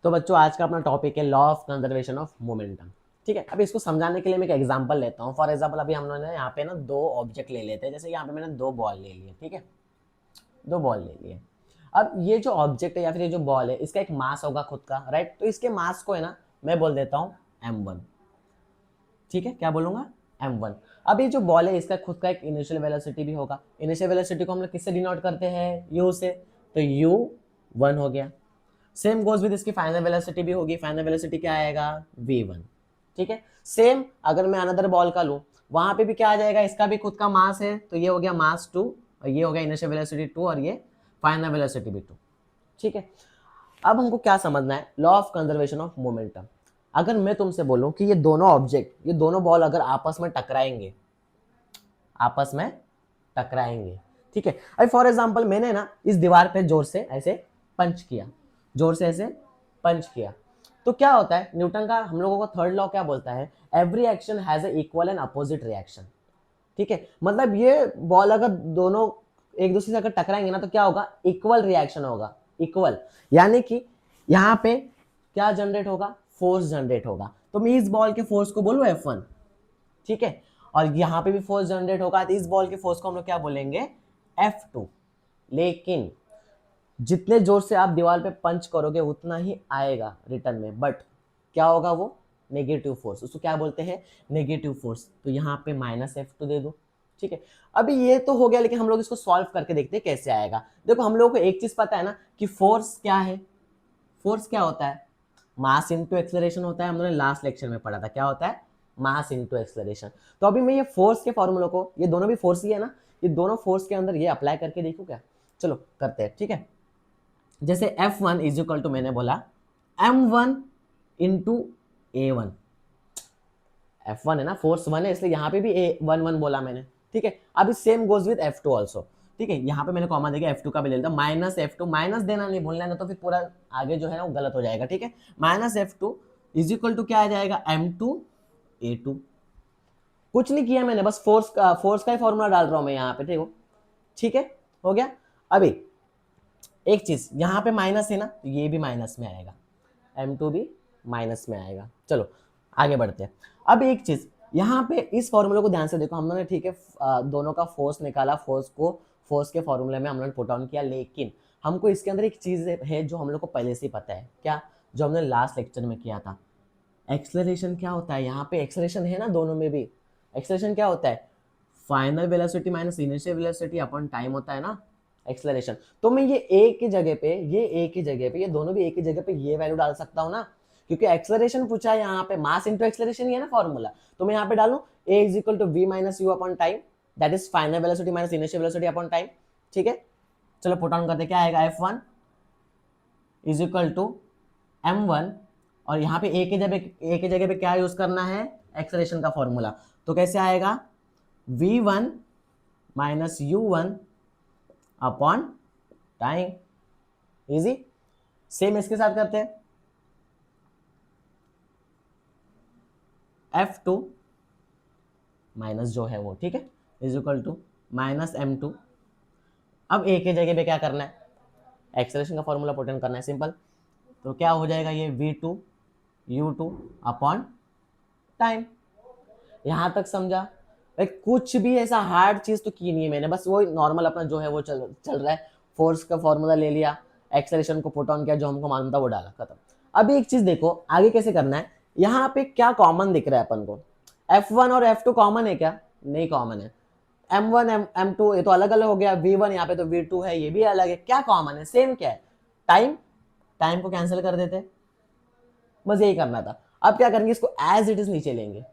तो बच्चों आज का अपना टॉपिक है law of conservation of momentum. ठीक है, अब इसको समझाने के लिए मैं एक एग्जांपल लेता हूँ। फॉर एग्जांपल अभी हम लोगों ने यहाँ पे ना दो ऑब्जेक्ट ले लेते हैं। जैसे यहाँ पे मैंने दो बॉल ले लिए, ठीक है, दो बॉल ले लिए। अब ये जो ऑब्जेक्ट है या फिर ये जो बॉल है, इसका एक मास होगा खुद का, राइट। तो इसके मास को है ना मैं बोल देता हूँ m1। ठीक है, क्या बोलूंगा, m1। अब ये जो बॉल है इसका खुद का एक इनिशियल वेलोसिटी भी होगा। इनिशियल वेलोसिटी को हम लोग किससे डिनोट करते हैं, u से, तो u1 हो गया। सेम गोज विद इसकी फाइनल वेलोसिटी भी होगी। फाइनल वेलोसिटी क्या आएगा, v1। ठीक है, सेम अगर मैं अनदर बॉल का लूं, वहां पे भी क्या आ जाएगा, इसका भी खुद का मास है, तो ये हो गया मास 2 और ये हो गया इनिशियल वेलोसिटी 2 और ये फाइनल वेलोसिटी भी 2। ठीक है, अब हमको क्या समझना है, law of conservation of momentum. अगर मैं तुमसे बोलूं कि ये दोनों ऑब्जेक्ट, ये दोनों बॉल अगर आपस में टकराएंगे, आपस में टकराएंगे, ठीक है। अभी फॉर एग्जांपल मैंने ना इस दीवार पे जोर से ऐसे पंच किया, जोर से ऐसे पंच किया, तो क्या होता है, न्यूटन का हम लोगों का थर्ड लॉ क्या बोलता है, every action has a equal and opposite reaction. ठीक है, मतलब ये बॉल अगर दोनों एक दूसरे से अगर टकराएंगे ना तो क्या होगा, इक्वल रिएक्शन होगा, इक्वल। यानी कि यहाँ पे क्या जनरेट होगा, फोर्स जनरेट होगा। तो मैं इस बॉल के फोर्स को बोलूँ F1, ठीक है, और यहाँ पे भी फोर्स जनरेट होगा, तो इस बॉल के फोर्स को हम लोग क्या बोलेंगे, F2। लेकिन जितने जोर से आप दीवार पे पंच करोगे उतना ही आएगा रिटर्न में, बट क्या होगा, वो नेगेटिव फोर्स, उसको क्या बोलते हैं, नेगेटिव फोर्स। तो यहाँ पे -F2 दे दो। ठीक है, अभी ये तो हो गया, लेकिन हम लोग इसको सॉल्व करके देखते हैं कैसे आएगा। देखो हम लोगों को एक चीज पता है ना कि फोर्स क्या है, फोर्स क्या होता है, मास इनटू एक्सेलरेशन होता है। हम लोगों ने लास्ट लेक्चर में पढ़ा था, क्या होता है, मास इनटू एक्सेलरेशन। तो अभी मैं ये फोर्स के फॉर्मूला को, ये दोनों भी फोर्स ही है ना, ये दोनों फोर्स के अंदर ये अप्लाई करके देखूं क्या, चलो करते हैं। ठीक है, जैसे F1 इज इक्वल टू, मैंने बोला m1 इंटू A1। F1 है ना, फोर्स 1 है, इसलिए यहाँ पे भी A11 बोला मैंने। ठीक है, अब same goes with F2 also. ठीक है, यहाँ पे मैंने कॉमा देगा, F2 का भी ले लेता, -F2, माइनस देना नहीं भूलना है, तो फिर पूरा आगे जो है ना वो गलत हो जाएगा। ठीक है, -F2 इज इक्वल टू क्या आ जाएगा, m2A2। कुछ नहीं किया मैंने, बस फोर्स का ही फॉर्मूला डाल रहा हूं मैं यहाँ पे, देखो। ठीक है, हो गया। अभी एक चीज, यहाँ पे माइनस है ना, तो ये भी माइनस में आएगा, m2 भी माइनस में आएगा। चलो आगे बढ़ते हैं। अब एक चीज यहाँ पे इस फॉर्मूले को ध्यान से देखो, हम लोगों ने, ठीक है, दोनों का फोर्स निकाला, फोर्स को फोर्स के फॉर्मूले में हम लोगों ने पुट ऑन किया, लेकिन हमको इसके अंदर एक चीज है जो हम लोग को पहले से ही पता है, क्या, जो हमने लास्ट लेक्चर में किया था, एक्सेलरेशन क्या होता है। यहाँ पे एक्सेलरेशन है ना, दोनों में भी एक्सेलरेशन क्या होता है, final velocity minus initial velocity upon time होता है ना एक्सेलरेशन। तो मैं ये एक ही जगह पे, ये एक ही जगह पे, ये दोनों भी एक ही जगह पे ये वैल्यू डाल सकता हूँ ना, क्योंकि एक्सेलरेशन पूछा है यहाँ पे, मास इंटू एक्सेलरेशन ही है ना फॉर्मूला। तो मैं यहाँ पे डालू a is equal to v minus U upon time, that is final velocity minus initial velocity upon time. ठीक है, चलो पुट ऑन करते, क्या आएगा, F1 is equal to m1, और यहाँ पे एक ही जगह पे क्या यूज करना है, एक्सेलरेशन का फॉर्मूला। तो कैसे आएगा, v1 minus u1 upon time. Easy, same इसके साथ करते हैं, F2 माइनस जो है वो, ठीक है, इज इक्वल टू -m2। अब एक ही जगह पे क्या करना है, एक्सेलरेशन का फॉर्मूला पुट इन करना है, सिंपल। तो क्या हो जाएगा, ये v2 u2 अपॉन टाइम। यहां तक समझा भाई, कुछ भी ऐसा हार्ड चीज तो की नहीं है मैंने, बस वो नॉर्मल अपना जो है वो चल रहा है। फोर्स का फॉर्मूला ले लिया, एक्सेलरेशन को पुट ऑन किया, जो हमको मालूम था वो डाला, खत्म। अभी एक चीज देखो आगे कैसे करना है। यहाँ पे क्या कॉमन दिख रहा है अपन को, F1 और F2 कॉमन है क्या, नहीं कॉमन है। M1 M2 ये तो अलग अलग हो गया, V1 यहाँ पे तो V2 है, ये भी अलग है। क्या कॉमन है, सेम क्या है, टाइम। टाइम को कैंसिल कर देते, बस यही करना था। अब क्या करेंगे, इसको एज इट इज नीचे लेंगे।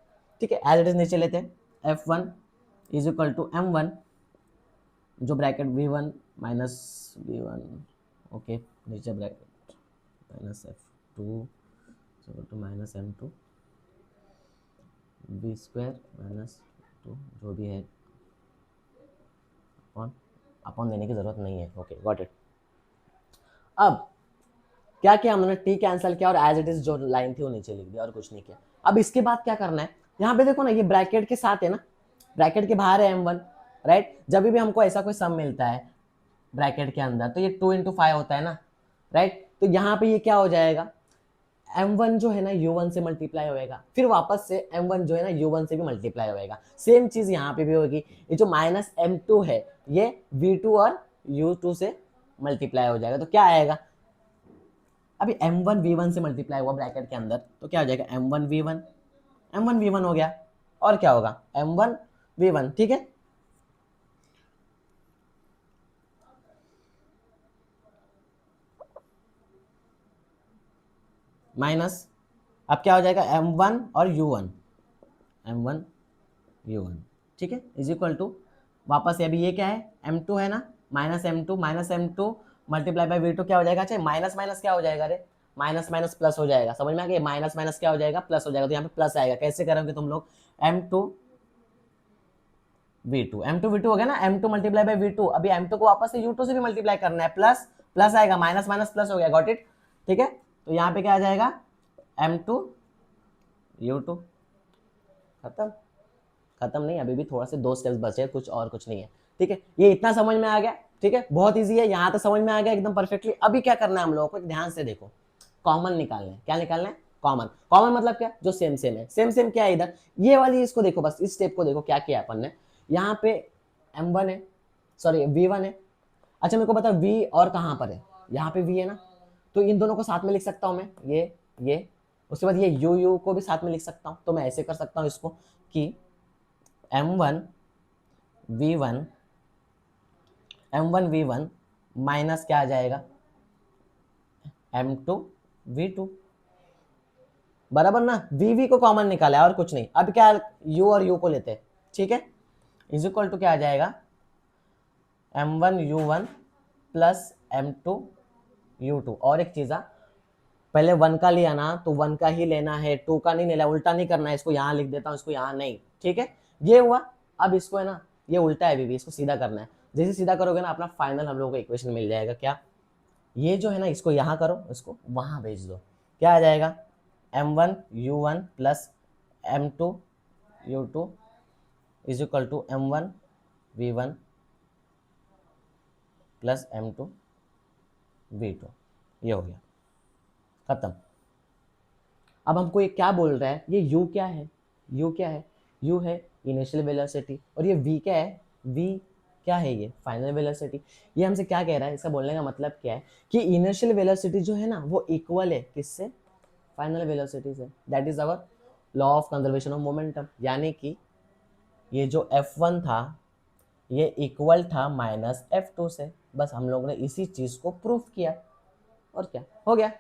ठीक है, एज इट इज नीचे लेते हैं, F1 is equal to m1, जो bracket v1 minus v1, okay, नीचे bracket minus F2 equal to minus m2 v square minus 2, जो भी है, अपॉन, अपॉन देने की जरूरत नहीं है, ओके गॉट इट। अब क्या किया हमने, टी कैंसिल किया और एज इट इज जो लाइन थी वो नीचे लिख दिया, और कुछ नहीं किया। अब इसके बाद क्या करना है, यहाँ पे देखो ना, ये ब्रैकेट के साथ है ना, ब्रैकेट के बाहर है m1, राइट। जब भी हमको ऐसा कोई सम मिलता है ब्रैकेट के अंदर, तो ये 2 into 5 होता है ना, राइट। तो यहाँ पे ये क्या हो जाएगा, m1 जो है ना u1 से मल्टीप्लाई होएगा, फिर वापस से m1 जो है ना u1 से भी मल्टीप्लाई होएगा। सेम चीज यहाँ पे भी होगी, ये जो माइनस m2 है ये v2 और u2 से मल्टीप्लाई हो जाएगा। तो क्या आएगा, अभी m1 v1 से मल्टीप्लाई हुआ ब्रैकेट के अंदर, तो क्या हो जाएगा m1 v1, m1 v1 हो गया, और क्या होगा m1 v1, ठीक है। माइनस अब क्या हो जाएगा m1 और u1, m1 u1, ठीक है, इज इक्वल टू वापस से अभी ये क्या है m2 है ना, minus M two multiply by V two क्या हो जाएगा, अच्छा माइनस माइनस क्या हो जाएगा, अरे माइनस माइनस प्लस हो जाएगा, समझ में आ गया, माइनस माइनस क्या हो जाएगा प्लस हो जाएगा, तो यहाँ पे प्लस आएगा। कैसे करोगे तुम लोग, m2 v2, m2 v2 हो गया ना, m2 मल्टीप्लाई बाई v2, अभी m2 को वापस से u2 से भी मल्टीप्लाई करना है, प्लस प्लस आएगा, माइनस माइनस प्लस हो गया, गॉट इट, ठीक है। तो यहाँ पे क्या आ जाएगा m2 u2, खत्म, खत्म नहीं, अभी भी थोड़ा से 2 स्टेप्स बचे, कुछ और कुछ नहीं है, ठीक है। ये इतना समझ में आ गया, ठीक है, बहुत इजी है, यहाँ तक समझ में आ गया एकदम परफेक्टली। अभी क्या करना है हम लोगों को, ध्यान से देखो, कॉमन निकालना है। क्या निकालना है, कॉमन। कॉमन मतलब क्या, जो सेम सेम है। सेम सेम क्या है इधर, ये वाली इसको देखो, बस इस स्टेप को देखो क्या किया अपन ने। यहाँ पे m1 है, सॉरी v1 है, अच्छा मेरे को बता v और कहाँ पर है, यहाँ पे v है ना, तो इन दोनों को साथ में लिख सकता हूँ मैं, ये उसके बाद ये u को भी साथ में लिख सकता हूँ। तो मैं ऐसे कर सकता हूँ इसको कि m1 v1 m1 v1 minus क्या आ जाएगा m2 v2, बराबर ना, v को कॉमन निकाला है और कुछ नहीं। अब क्या u और u को लेते हैं, ठीक है, इज इक्वल टू क्या आ जाएगा m1 u1 plus m2 u2। और एक चीज, पहले 1 का लिया ना तो 1 का ही लेना है, 2 का नहीं लेना, उल्टा नहीं करना है, इसको यहाँ लिख देता हूँ, इसको यहाँ नहीं, ठीक है, ये हुआ। अब इसको है ना, ये उल्टा है अभी भी, इसको सीधा करना है। जैसे सीधा करोगे ना, अपना फाइनल हम लोगों को इक्वेशन मिल जाएगा। क्या, ये जो है ना, इसको यहाँ करो, इसको वहाँ भेज दो, क्या आ जाएगा m1 u1 plus m2 u2 is equal to m1 v1 plus m2 v2, ये हो गया, खत्म। अब हमको ये क्या बोल रहा है, ये u क्या है, u क्या है, u है इनिशियल वेलोसिटी, और ये v क्या है, v क्या है, ये फाइनल वेलोसिटी। ये हमसे क्या कह रहा है, इसका बोलने का मतलब क्या है कि इनिशियल वेलोसिटी जो है ना वो इक्वल है किससे, फाइनल वेलोसिटी से। That is our law of conservation of momentum, यानी कि ये जो f1 था ये इक्वल था माइनस f2 से। बस हम लोगों ने इसी चीज को प्रूफ किया, और क्या हो गया।